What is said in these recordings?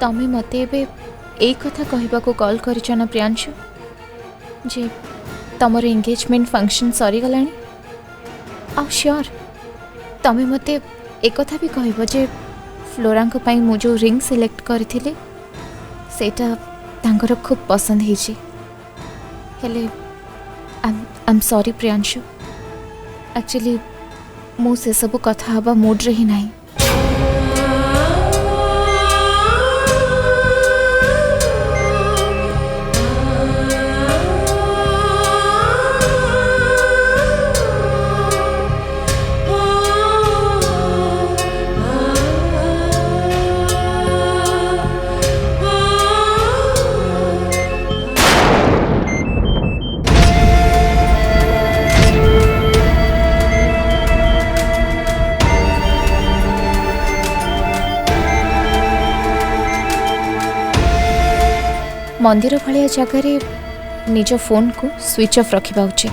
तमें मत ए कथा कहबा को कॉल करिछ ना प्रियांशु जे तमर एंगेजमेंट फंक्शन सरी गलानी आ श्योर तमें मत एक कथा भी कहब जे फ्लोरा को पाई मु जो रिंग सिलेक्ट करथिले सेटा तांकर खूब पसंद हेछि हेले I am sorry Priyanshu actually मु से सब कथा हबा मूड रे ही नहीं। मंदिर भाया जगह निज फोन को स्विच ऑफ रखा उचित।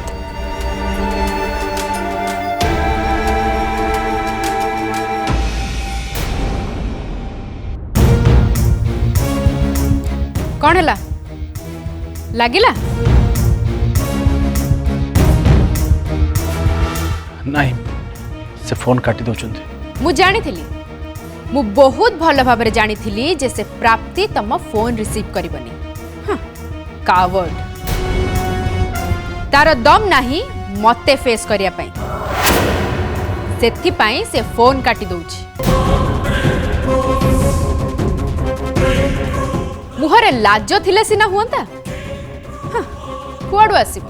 कौन है लगिला नहीं से फोन काटी दौरान मु जानी थी मु बहुत भल भाव जानी थी जे से प्राप्ति तम फोन रिसीव करबनी कावर्ड तार दम नाही मते फेस करिया पई सेथि पई से फोन काटी दउची मुहरे लाज थिले सिना हुंता कुआडू आसीबो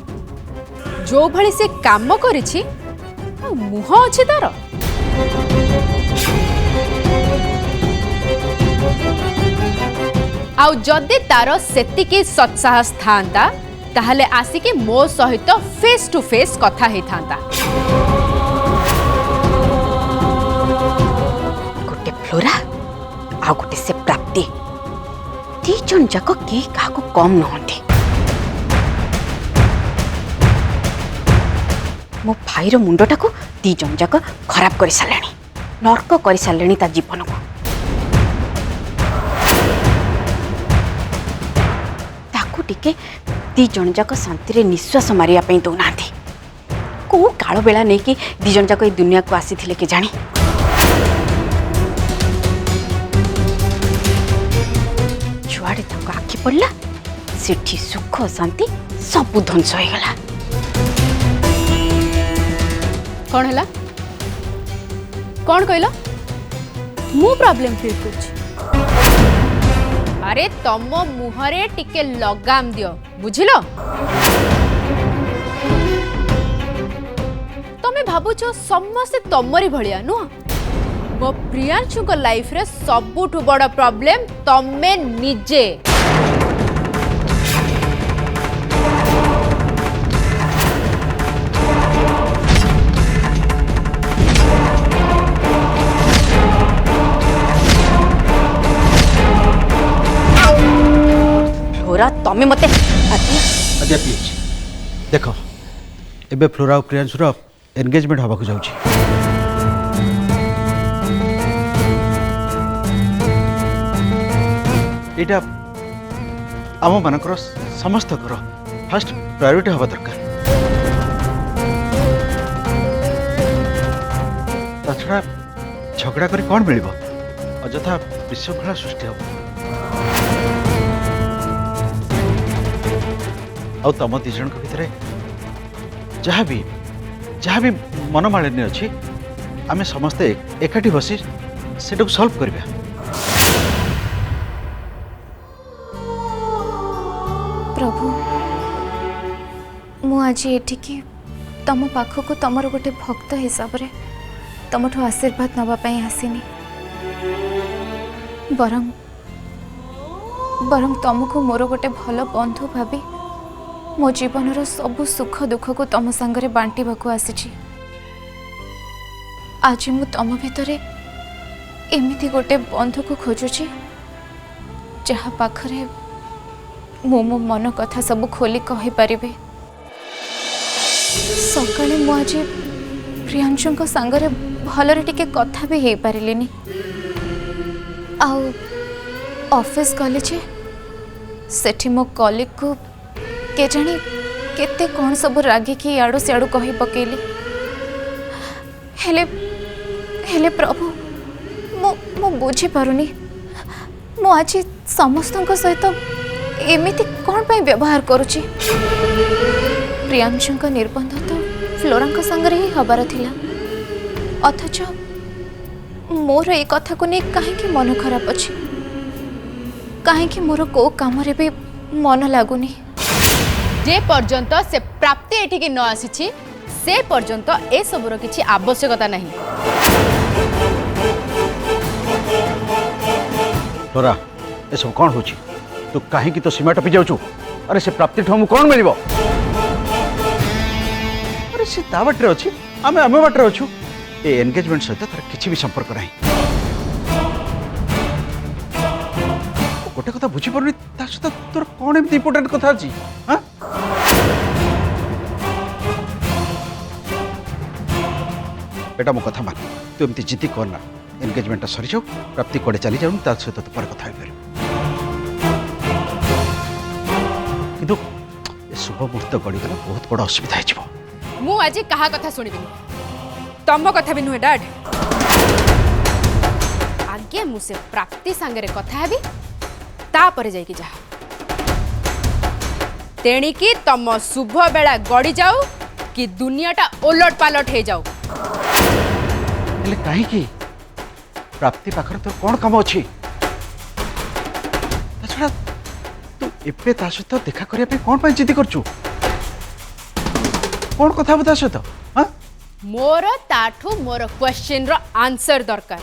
जो भली से काम करिछि मुह अछि तार आउ जदि तार सेतिकी सत्साहस थांता ताहले आसिकी मो सहित फेस टू फेस कथा हे थांता। गोटे फ्लोरा आ गोटे से प्राप्ति दी जन जाक के काको कम नहंती मो भाईर मुंडटा को दी जन जाक खराब कर सालेनी नर्क कर सालेनी ता जीवन को टिके दी जन जाक शांति निश्वास मारिया पई दौना को काल बेला नहीं कि दी जन जाक दुनिया को आसी थिले के जानी जुआड़े तक आखि पड़ला सेठी सुख शांति सब ध्वंस हो गला। कौन है कौन कहला मु प्रॉब्लम फील कर अरे तम मुहरे टिके लगाम दियो बुझिलो तमे भाबुचो समस्ते तमरी भलिया नु मो प्रियांशु को लाइफ रे सबुठु बड़ प्रॉब्लम तमे निजे तमे मते अजय प्लीज देखो एबे फ्लोरा और प्रियांशुर एंगेजमेंट हवा को जाउची एटा आम मानकर समस्त कर फर्स्ट प्रायोरिटी हवा दरकार ताछड़ा झगड़ा करी कौन मिलिबो अजथा विश्वखला सृष्टि हबो आ तम दी जन भितर जहाँ भी मनमालिन्य अच्छी आम समस्ते एकाठी बसी से सॉल्व करबा। प्रभु मु आज एठिकी तम पाखक तमर गोटे भक्त हिसाब रे तमठु आशीर्वाद नवा पई आसीनी बरं तुमको मोर गोटे भल बंधु भाभी मो जीवन सबु सुख दुख को तम सांगरे बांटिबा को आसी आज मु तम भितरे एमिति गोटे बंधु को खोजुची जहा पाखरे मो मो मन कथा सब खोली कहि परिबे। सकाळे मु आज प्रियांशु सांगरे भलरे टिके कथा भी हे पारिलिनी ऑफिस गली जे सेठी मो कॉलिग को के जानी केते कौन सब रागी की याडू सियाडू कही पकेली हेले हेले प्रभु मो बुझी पारुनी मो आज समस्त सहित एमिति कौन पे व्यवहार करुची प्रियांशु का निर्बंध तो फ्लोरा संगे ही हबार थिला अथच मोर ए कथा को नहीं कहीं मन खराब अच्छी कहीं मोर को काम भी मन लगुनी जे पर्यंत से प्राप्ति एठिकी न आसी से पर्यंत ए सबुर किछि आवश्यकता नहीं। फ्लोरा ए सब कौन होची तू कहीं तो सीमा टपी जाऊँ अरे से प्राप्ति ठमु कौन मिल अरे से ता बाटे अच्छी आम आम बाटे अच्छु ए एंगेजमेंट सहित तार किसी भी संपर्क नहीं गोटे कथा बुझी पारुनी ता सहित तोर कौन एमती इंपोर्टेंट कथा अछि हां बेटा मो कथा मान तू एमती जिद्दी करना एंगेजमेंट सरी जाऊ प्राप्ति कड़े चली जाऊँ ता सहित तो पर कथा हो किंतु शुभ मुहूर्त गड़ीगला बहुत बड़ असुविधा हो मु आज कहा कथा सुनिबिनी तम कथा भी नुहे डैड आगे मुझे प्राप्ति सांगरे कथा हेबी तापर जाइकी जा तेणिकी तम शुभ बेला गड़ी जाऊ कि दुनियाटा ओलट पालट हो जाऊ हेले काहे की प्राप्ति पाखर तो कौन काम अच्छी छड़ा तू एपे ता सहित देखा करिया पे कौन पाई जिद्दी करचू कौन कथा बता सहित हां मोर ताठू मोर क्वेश्चन रो आंसर दरकार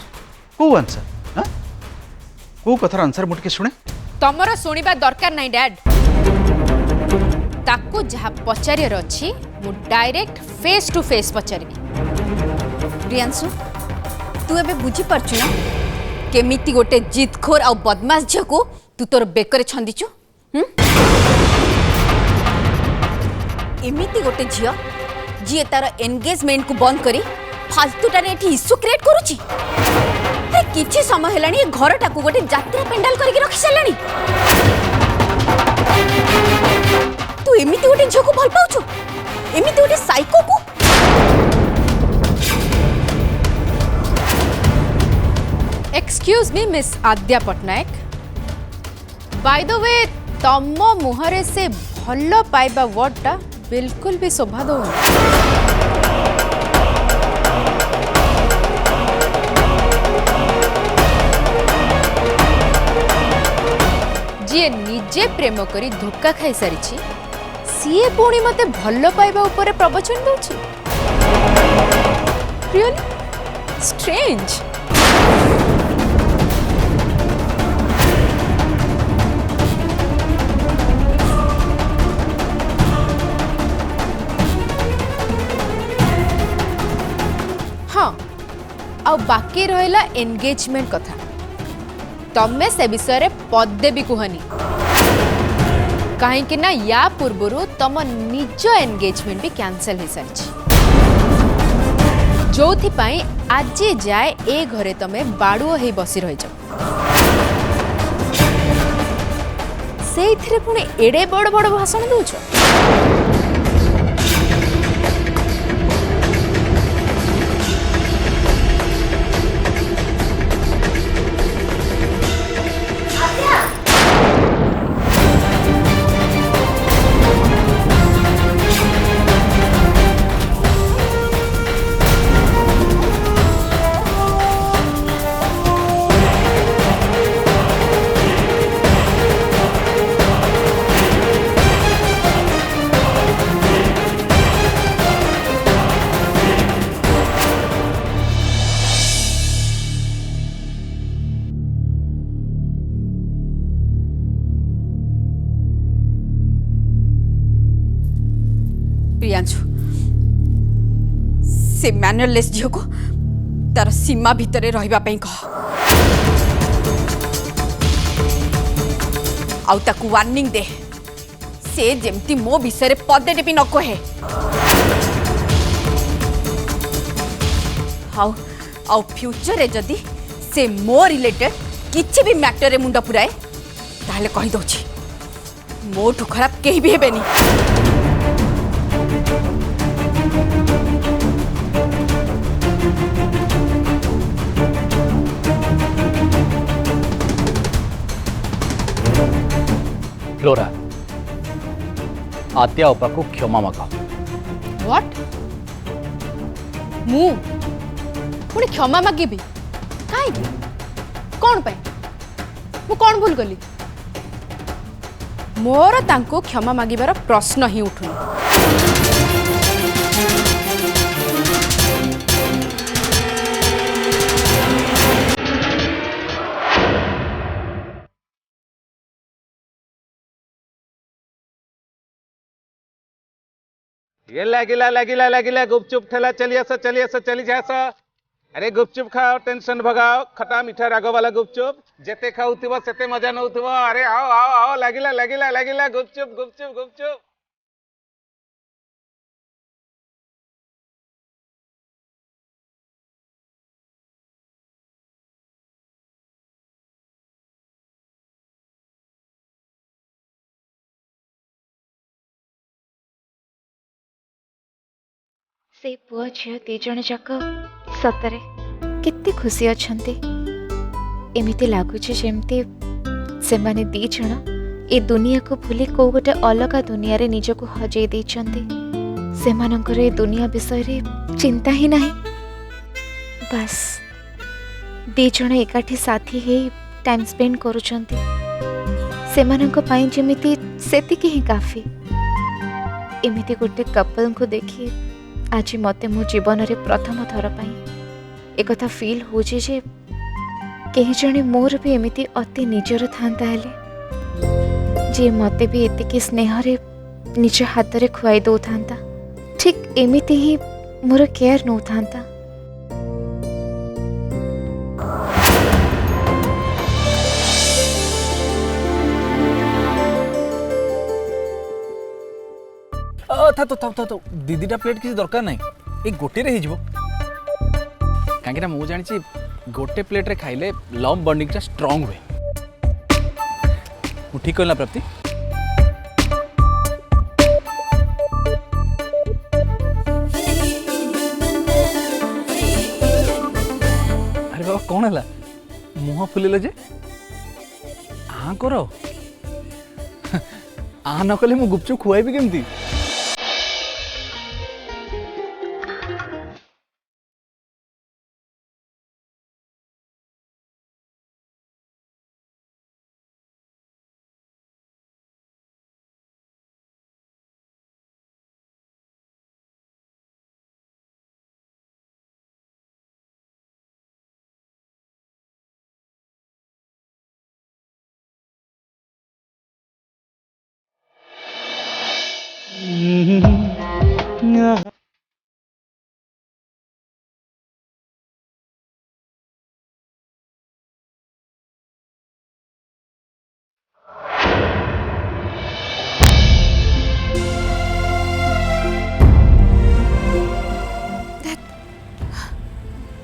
को आंसर हां को कथार आंसर मुटके सुने तमर सुनिबा दरकार नहीं डैड ताको जहा पचारियर अछि मु डायरेक्ट फेस टू फेस पचारिबी प्रियांशु तू एबे बुझी परछु ना केमिति गोटे जिदखोर आ बदमाश झियो को तू तोर बेकरे छंदिचु एमिति गोटे झियो जी तार एंगेजमेंट को बंद करी फालतूटारे एठी इश्यू क्रिएट करूची हे किछि समय हेलानी ए घरटा को गोटे यात्रा पेंडाल करके रखि सलानी तू एमिति गोटे झियो को भल पाउछु एमिति गोटे साइको को excuse me miss Adya Patnaik by the way तम मुहरे से भल पाइबा वर्डटा बिल्कुल भी शोभा दो जी निजे प्रेम करी धोखा खाई सारी सीए पुणी मते भल पाइबा ऊपर प्रवचन दउछि रियली स्ट्रेंज आउ बाकी रहिला एंगेजमेंट कथा तमे से विषय रे पदे भी कहनी कहीं ना या पूर्वरु तम निज एंगेजमेंट भी कैंसल हो सारी जोथि पाई आज जाए ए घरे तमे बाड़ुओ हे बसी रही जाओ से पुणी एड़े बड़ बड़ भाषण दौच प्रियांशु से मैनरलेस झियो को तार सीमा भितरे रहिबा पई कह आउ ताकू वार्निंग दे से जेमती मो विषय पदे भी न कहे आउ फ्यूचर रे जदी से मो रिलेटेड किछि भी मैटर रे मुंड पुराए ताहले कहि दोछि मोठू खराब केही भी हेबेनी। फ्लोरा आद्या उपा को क्षमा माग। व्हाट मु पुणी क्षमा मागिबी काई कौन पे मु कौन भूल गली मोर तांको क्षमा मागिबार प्रश्न ही उठुनी। ये लागिला लागिला लागिला गुपचुप ठेला चलिए चली जास। अरे गुपचुप खाओ टेंशन भगाओ खटा मीठा राग वाला गुपचुप जेते खाऊथिबो सेते मजा नउथिबो। अरे आओ आओ आओ लागिला लागिला लागिला गुपचुप गुपचुप गुपचुप। से पुआ झियो दी जण जाक सतरे केते खुशी अछंती। एमिति लागुचे जेमती से माने दी जण ए दुनिया को भूली को गोटे अलग दुनिया रे निजको हजेई देछंती। सेमानंकर ए दुनिया विषय रे चिंता ही नहीं। बस दी जण एकाठी साथी हे टाइम स्पेंड करूछंती। सेमानंक पई जेमिति सेतिकी ही काफी। एमिति गोटे कपल को देखी आज मते मो जीवन रे प्रथम थर पाई एक कथा फील होजे जे केही जणे मोर भी एमिति अति निजर थांता हेले जे मते भी एतिकी स्नेह रे निज हाथ रे खुआई दो थांता। ठीक एमिति ही मोर केयर नो थांता। था दीदीटा प्लेट किसी दरकार नहीं ये गोटे रे हिजबो कांगिना मु जानि गोटे प्लेट रे खाइले लव बॉन्डिंग टा स्ट्रांग हुए। मु ठीक कहला प्राप्ति? अरे बाबा कौन है मुह फुलेल जे आ करो आ न कले मु गुपचुप खुआइबी केमती?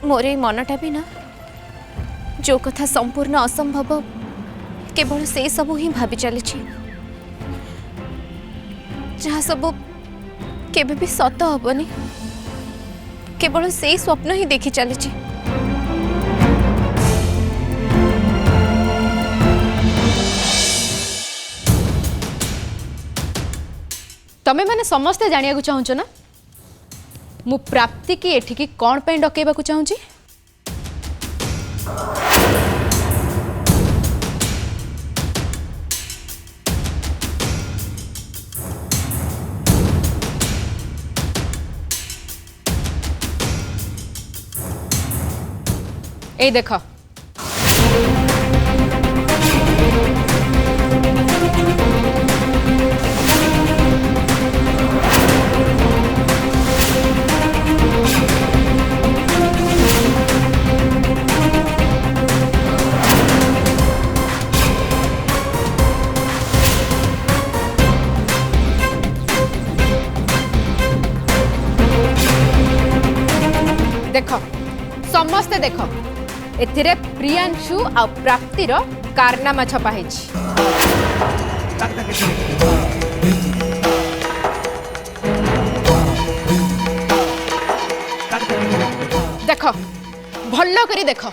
मोर मनटा भी ना जो कथा संपूर्ण असंभव केवल से सब ही भाभी चली जहाँ सब केबे भी सत हबनी केवल से स्वप्न ही देखी चली। तमे माने समस्ते जानिया को चाहूछ ना मु प्राप्ति की एठिकी कौन पे डकेबा को चाहूची? ए देखो देखो समस्ते देखो एथिरे प्रियांशु आ प्राप्तिर कारनामा छपा है। देख भल करी देख।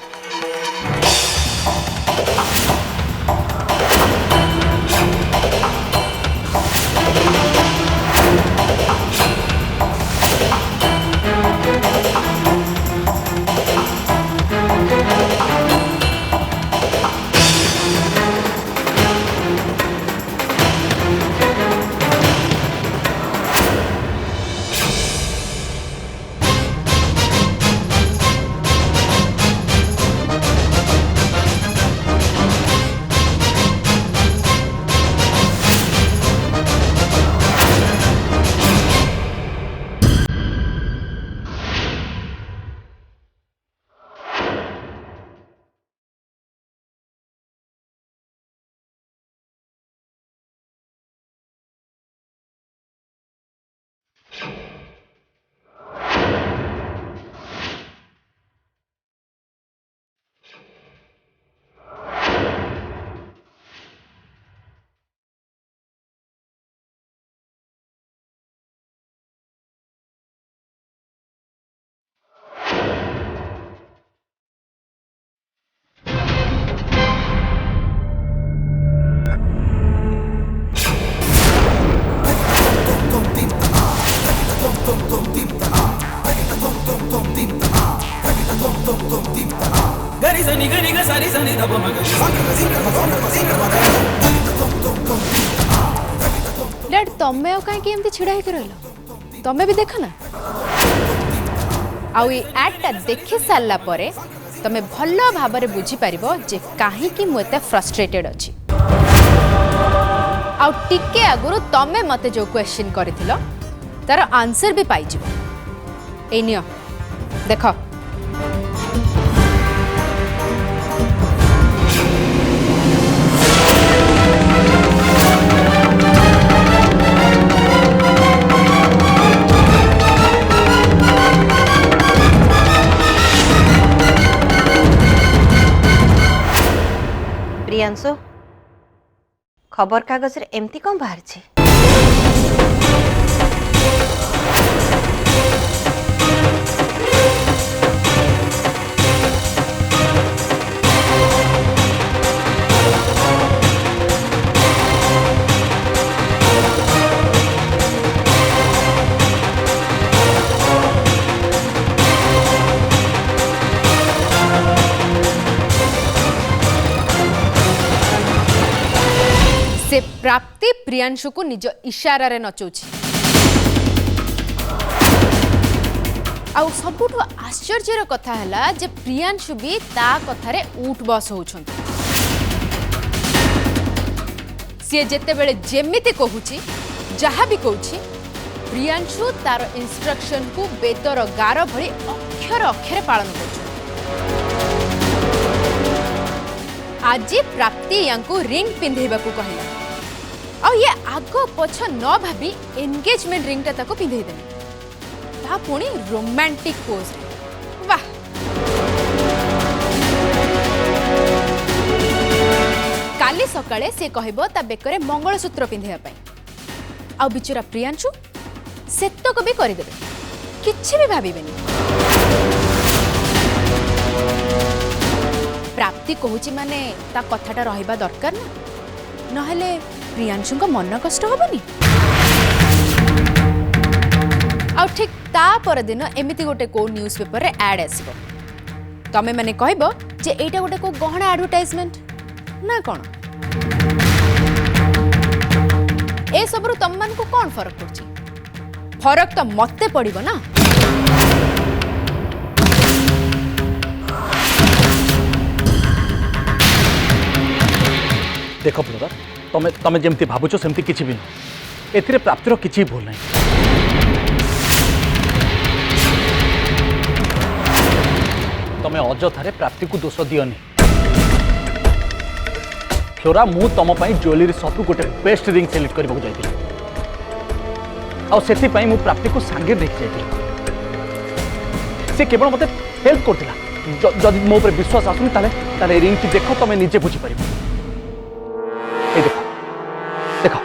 लड तमे आ कहीं एमती छिड़ा होकर रहिल तमे भी देख ना आउ एडटा देखि सारला परे तमे भल भाव में बुझी पारिबो जे काहे कि मु एते फ्रस्ट्रेटेड अछि। आउ टिके आगुरु तमे मते जो क्वेश्चन करथिलो तार आंसर भी पाई जिवो। ए नियो देखो प्रियांशु खबर कागज रे एमती कौन बाहर छे? से प्राप्ति प्रियांशु को निज इशारा रे नचौछि। आउ सबुठु आश्चर्यर कथा हला जे प्रियांशु भी ता कथारे उठ बस होउछंती। से जेते बेले जेमिति कहूछि जहा भी कहूछि प्रियांशु तार इंस्ट्रक्शन को बेतर गार भली अक्षर अक्षर पालन करछ। आज प्राप्ति यांको रिंग पिंधेबा को कहला और ये आगो पछ न भाबी एंगेजमेंट रिंग ता ताको पिंधे देले ता पुणी रोमांटिक पोज रे। वाह काली सकाळे से कहबो ता बेकरे मंगलसूत्र पिंधेबा पई आ बिचरा प्रियांशु सेतो को भी करि देबे किछि भी भाबिबेनी। प्राप्ति कहूची माने ता कथाटा रहिबा दरकार ना नहले प्रियांशु को मन कष्ट होबनी। आ ठीक ता पर दिन एमिति गोटे को न्यूज पेपर रे एड आसीबो तमे माने कहबो जे एटा गोटे को गहना एडवर्टाइजमेंट ना कोन ए सबरु तम मान को कोन फरक पड़ची? फरक तो मते पड़िबो ना। देख ब्रदर तमें तमें जमती भावुच सेमती किसी भी नहीं एथिरे प्राप्तिर किसी भूल नहीं। तमें अजथारे प्राप्ति को दोष दियनी। फ्लोरा मु तुम ज्वेलरी शॉप गोटे बेस्ट रिंग सिलेक्ट करने जाइए आउ प्राप्ति को सांगे देखी जाइए से केवल मत हेल्प करथिला जदि मो ऊपर विश्वास आसुनी ताले रिंग की देख तुम निजे बुझी पार। देखो देखो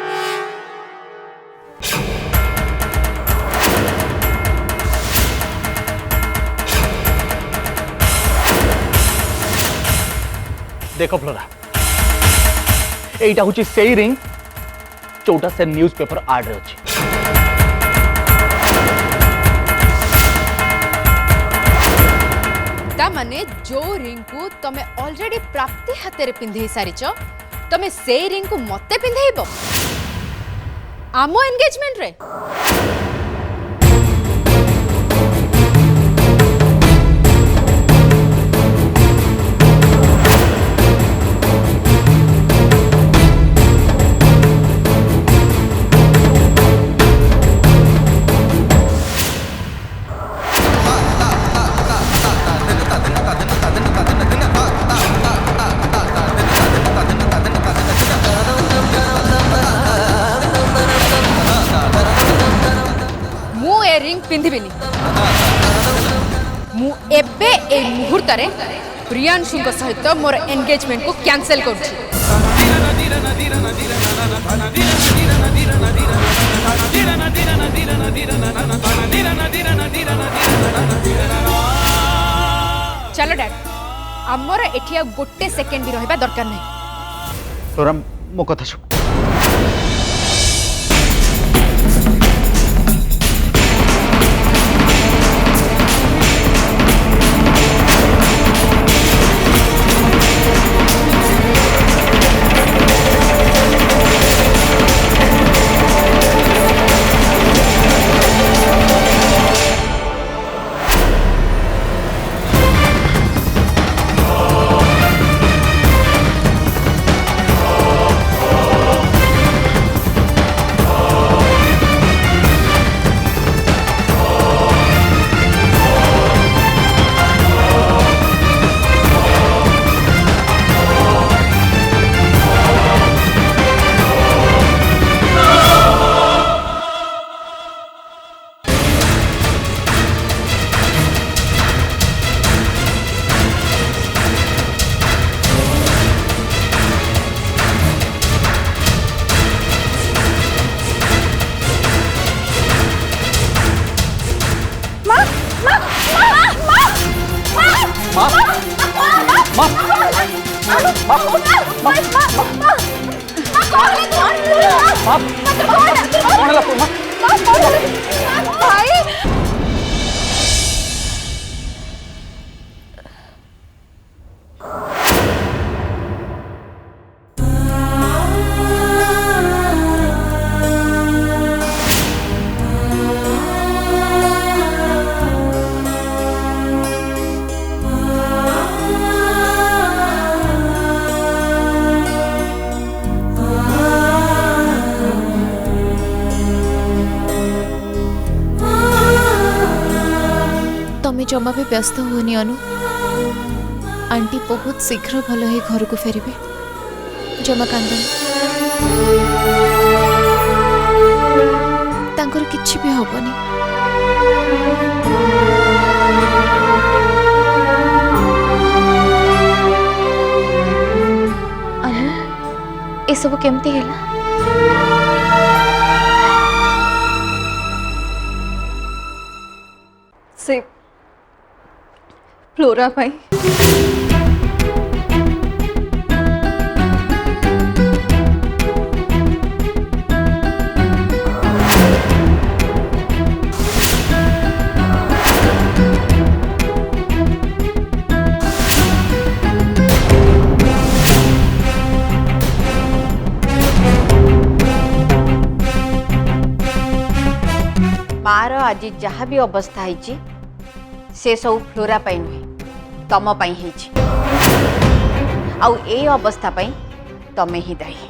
देखो फ्लोरा, एटा हूँ से रिंग जोटा से न्यूज पेपर आड रे अछि। ता माने जो रिंग को तमे ऑलरेडी प्राप्ति हाथ रे पिंधे सारिच तमे से रिंग को मते पिंधेइबो आमो एंगेजमेंट रे। रिंग पिंधिबिनी मु एबे ए मुहूर्त रे प्रियांशु सहित मोर एंगेजमेंट को कैंसिल करूछी। चलो डैड आमर एठी गोटे सेकेंड भी रहबा दरकार नहीं। फ्लोरा मो कथा सुन। जमा भी व्यस्त होनी अनु, आंटी बहुत शीघ्र भल है घर को फेरबे। जमा कांदन तांकर किछि भी होबनी। अनु ए सब केमती हैला? से फ्लोरा भाई मार आज जहाँ भी अवस्था है से सब फ्लोरा पाई नुहे तम पाई है। आउ ए अवस्था पाई तमे ही दायी।